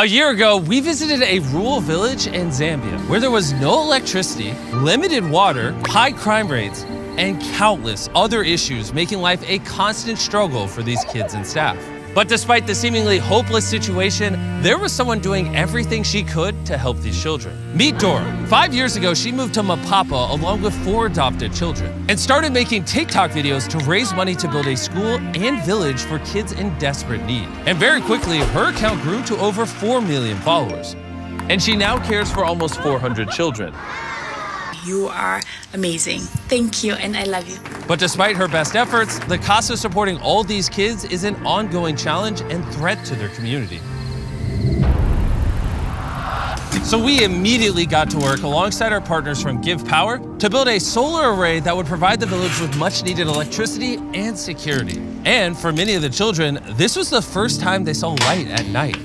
A year ago, we visited a rural village in Zambia where there was no electricity, limited water, high crime rates, and countless other issues making life a constant struggle for these kids and staff. But despite the seemingly hopeless situation, there was someone doing everything she could to help these children. Meet Dora. 5 years ago, she moved to Mapapa along with 4 adopted children and started making TikTok videos to raise money to build a school and village for kids in desperate need. And very quickly, her account grew to over 4 million followers. And she now cares for almost 400 children. You are amazing. Thank you, and I love you. But despite her best efforts, the cost of supporting all these kids is an ongoing challenge and threat to their community. So we immediately got to work alongside our partners from Give Power to build a solar array that would provide the village with much needed electricity and security. And for many of the children, this was the first time they saw light at night.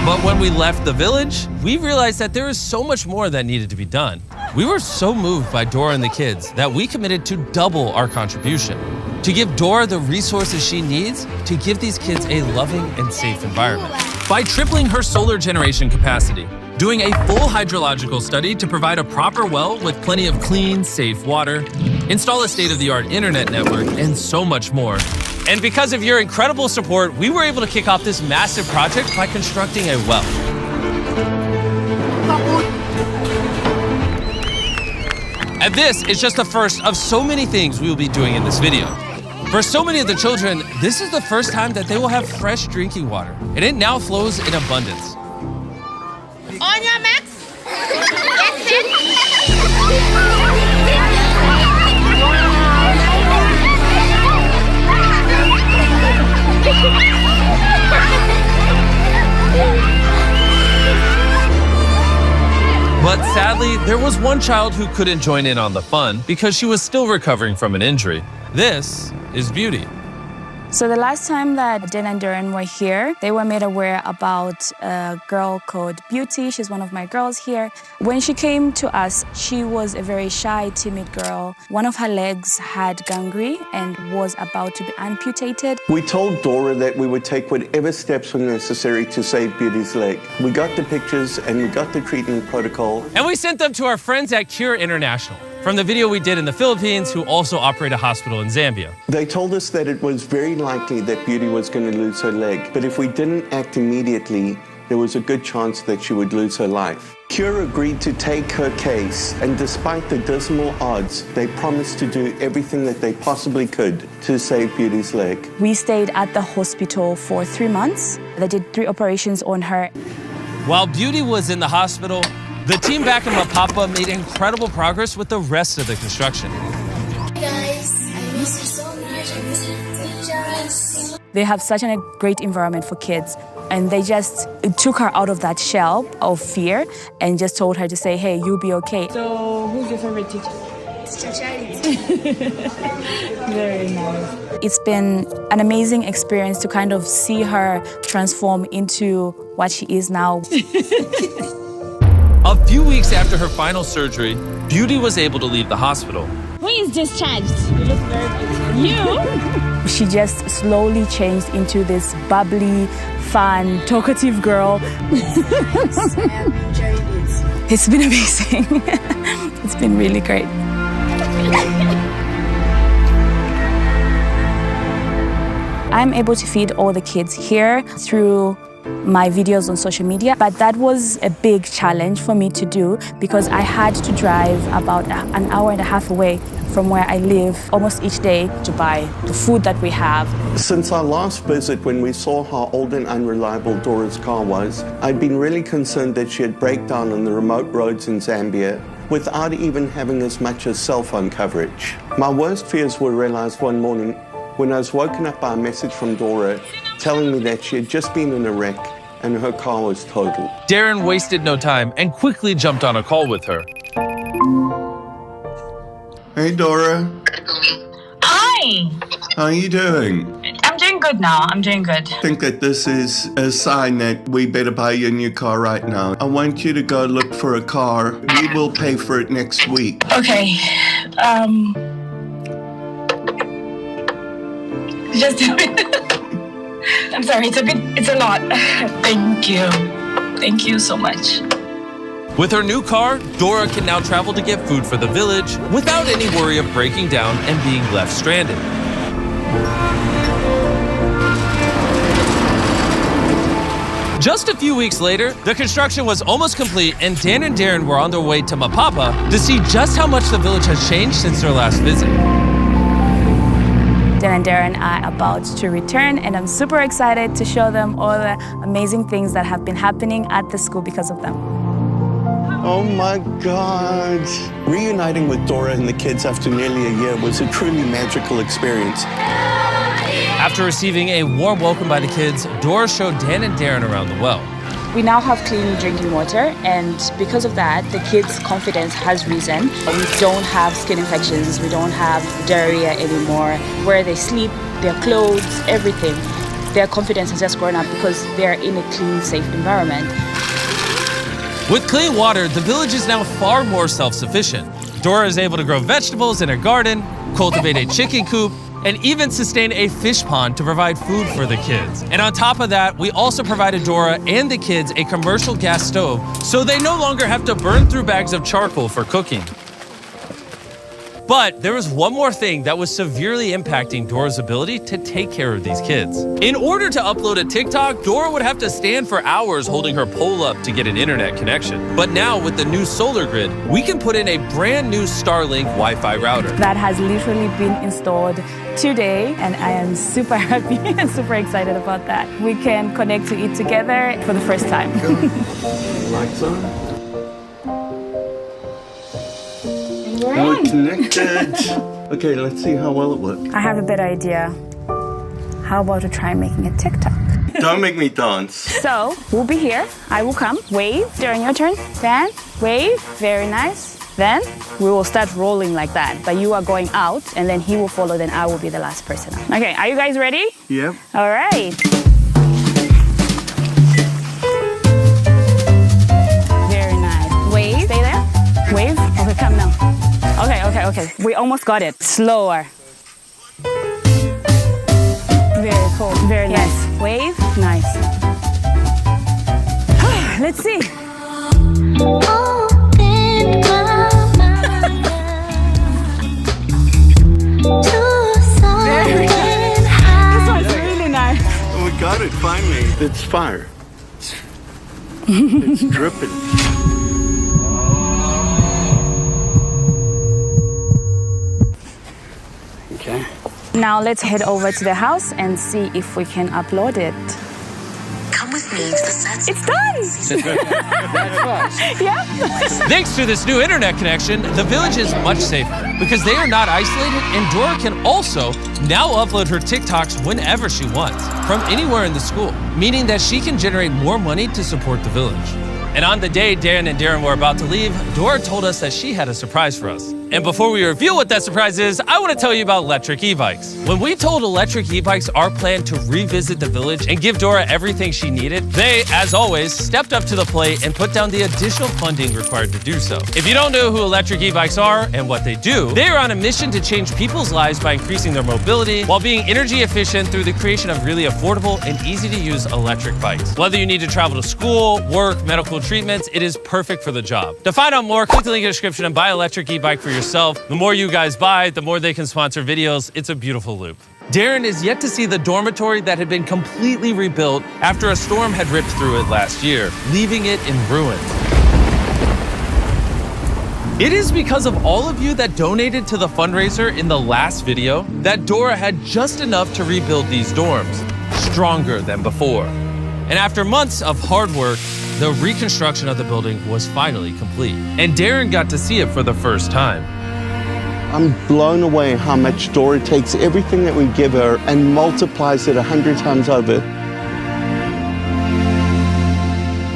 But when we left the village, we realized that there is so much more that needed to be done. We were so moved by Dora and the kids that we committed to double our contribution, to give Dora the resources she needs to give these kids a loving and safe environment. By tripling her solar generation capacity, doing a full hydrological study to provide a proper well with plenty of clean, safe water, install a state-of-the-art internet network, and so much more. And because of your incredible support, we were able to kick off this massive project by constructing a well. And this is just the first of so many things we will be doing in this video. For so many of the children, this is the first time that they will have fresh drinking water, and it now flows in abundance. On your marks, get set. But sadly, there was one child who couldn't join in on the fun because she was still recovering from an injury. This is Beauty. So the last time that Dan and Darren were here, they were made aware about a girl called Beauty. She's one of my girls here. When she came to us, she was a very shy, timid girl. One of her legs had gangrene and was about to be amputated. We told Dora that we would take whatever steps were necessary to save Beauty's leg. We got the pictures and we got the treatment protocol. And we sent them to our friends at Cure International from the video we did in the Philippines, who also operate a hospital in Zambia. They told us that it was very likely that Beauty was going to lose her leg, but if we didn't act immediately, there was a good chance that she would lose her life. Cure agreed to take her case, and despite the dismal odds, they promised to do everything that they possibly could to save Beauty's leg. We stayed at the hospital for 3 months. They did 3 operations on her. While Beauty was in the hospital, the team back in Mapapa made incredible progress with the rest of the construction. Hey guys, I miss you so much. I miss you teachers. They have such a great environment for kids, and they just took her out of that shell of fear and just told her to say, hey, you'll be okay. So, who's your favorite teacher? Teacher Charity. Very nice. It's been an amazing experience to kind of see her transform into what she is now. A few weeks after her final surgery, Beauty was able to leave the hospital. Who is discharged? You look very beautiful. You? She just slowly changed into this bubbly, fun, talkative girl. Yes, I am enjoying it. It's been amazing. It's been really great. I'm able to feed all the kids here through my videos on social media, but that was a big challenge for me to do because I had to drive about an hour and a half away from where I live almost each day to buy the food that we have. Since our last visit, when we saw how old and unreliable Dora's car was, I'd been really concerned that she'd break down on the remote roads in Zambia without even having as much as cell phone coverage. My worst fears were realized one morning when I was woken up by a message from Dora telling me that she had just been in a wreck and her car was totaled. Darren wasted no time and quickly jumped on a call with her. Hey Dora, Hi, how are you doing? I'm doing good now. I'm doing good. I think that this is a sign that we better buy you a new car right now. I want you to go look for a car. We will pay for it next week. Okay, Just a bit. I'm sorry, it's a lot. Thank you. Thank you so much. With her new car, Dora can now travel to get food for the village without any worry of breaking down and being left stranded. Just a few weeks later, the construction was almost complete and Dan and Darren were on their way to Mapapa to see just how much the village has changed since their last visit. Dan and Darren are about to return, and I'm super excited to show them all the amazing things that have been happening at the school because of them. Oh my God. Reuniting with Dora and the kids after nearly a year was a truly magical experience. After receiving a warm welcome by the kids, Dora showed Dan and Darren around the well. We now have clean drinking water, and because of that, the kids' confidence has risen. We don't have skin infections, we don't have diarrhea anymore. Where they sleep, their clothes, everything, their confidence has just grown up because they're in a clean, safe environment. With clean water, the village is now far more self-sufficient. Dora is able to grow vegetables in her garden, cultivate a chicken coop, and even sustain a fish pond to provide food for the kids. And on top of that, we also provided Dora and the kids a commercial gas stove so they no longer have to burn through bags of charcoal for cooking. But there was one more thing that was severely impacting Dora's ability to take care of these kids. In order to upload a TikTok, Dora would have to stand for hours holding her pole up to get an internet connection. But now with the new solar grid, we can put in a brand new Starlink Wi-Fi router. That has literally been installed today, and I am super happy and super excited about that. We can connect to it together for the first time. Lights on. We're connected. Okay, let's see how well it works. I have a better idea. How about to try making a TikTok? Don't make me dance. So, we'll be here. I will come. Wave during your turn. Then, wave. Very nice. Then, we will start rolling like that. But you are going out, and then he will follow, then I will be the last person. Okay, are you guys ready? Yep. All right. Very nice. Wave. Stay there. Wave. Okay, come now. Okay. We almost got it. Slower. Very cool. Very nice. Wave. Nice. Let's see. Very nice. This one's really nice. Oh, we got it, finally. It's fire. It's dripping. Okay. Now let's head over to the house and see if we can upload it. Come with me to the set. It's done! Yeah. Thanks to this new internet connection, the village is much safer because they are not isolated, and Dora can also now upload her TikToks whenever she wants, from anywhere in the school, meaning that she can generate more money to support the village. And on the day Dan and Darren were about to leave, Dora told us that she had a surprise for us. And before we reveal what that surprise is, I want to tell you about electric e-bikes. When we told Electric E-Bikes our plan to revisit the village and give Dora everything she needed, they, as always, stepped up to the plate and put down the additional funding required to do so. If you don't know who Electric E-Bikes are and what they do, they are on a mission to change people's lives by increasing their mobility while being energy efficient through the creation of really affordable and easy to use electric bikes. Whether you need to travel to school, work, medical treatments, it is perfect for the job. To find out more, click the link in the description and buy Electric E-Bike for yourself. The more you guys buy, the more they can sponsor videos. It's a beautiful loop. Darren is yet to see the dormitory that had been completely rebuilt after a storm had ripped through it last year, leaving it in ruins. It is because of all of you that donated to the fundraiser in the last video that Dora had just enough to rebuild these dorms, stronger than before. And after months of hard work, the reconstruction of the building was finally complete. And Darren got to see it for the first time. I'm blown away how much Dora takes everything that we give her and multiplies it 100 times over.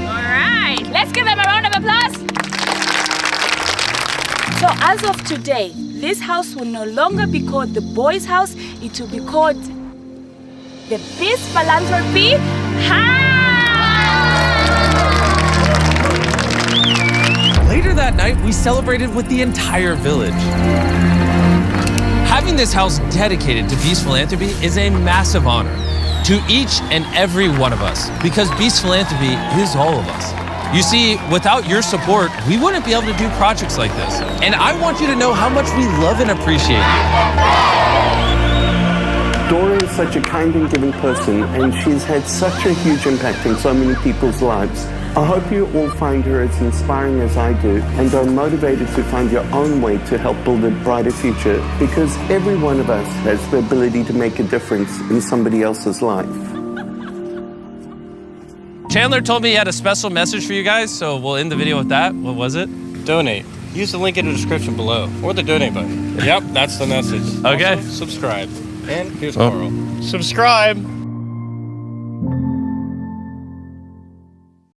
All right, let's give them a round of applause. So as of today, this house will no longer be called the boys' house. It will be called the Beast Philanthropy House. Later that night, we celebrated with the entire village. Having this house dedicated to Beast Philanthropy is a massive honor to each and every one of us, because Beast Philanthropy is all of us. You see, without your support, we wouldn't be able to do projects like this. And I want you to know how much we love and appreciate you. Dora is such a kind and giving person, and she's had such a huge impact in so many people's lives. I hope you all find her as inspiring as I do and are motivated to find your own way to help build a brighter future, because every one of us has the ability to make a difference in somebody else's life. Chandler told me he had a special message for you guys, so we'll end the video with that. What was it? Donate. Use the link in the description below, or the donate button. Yep, that's the message. Okay. Also, subscribe. And here's Carl. Subscribe.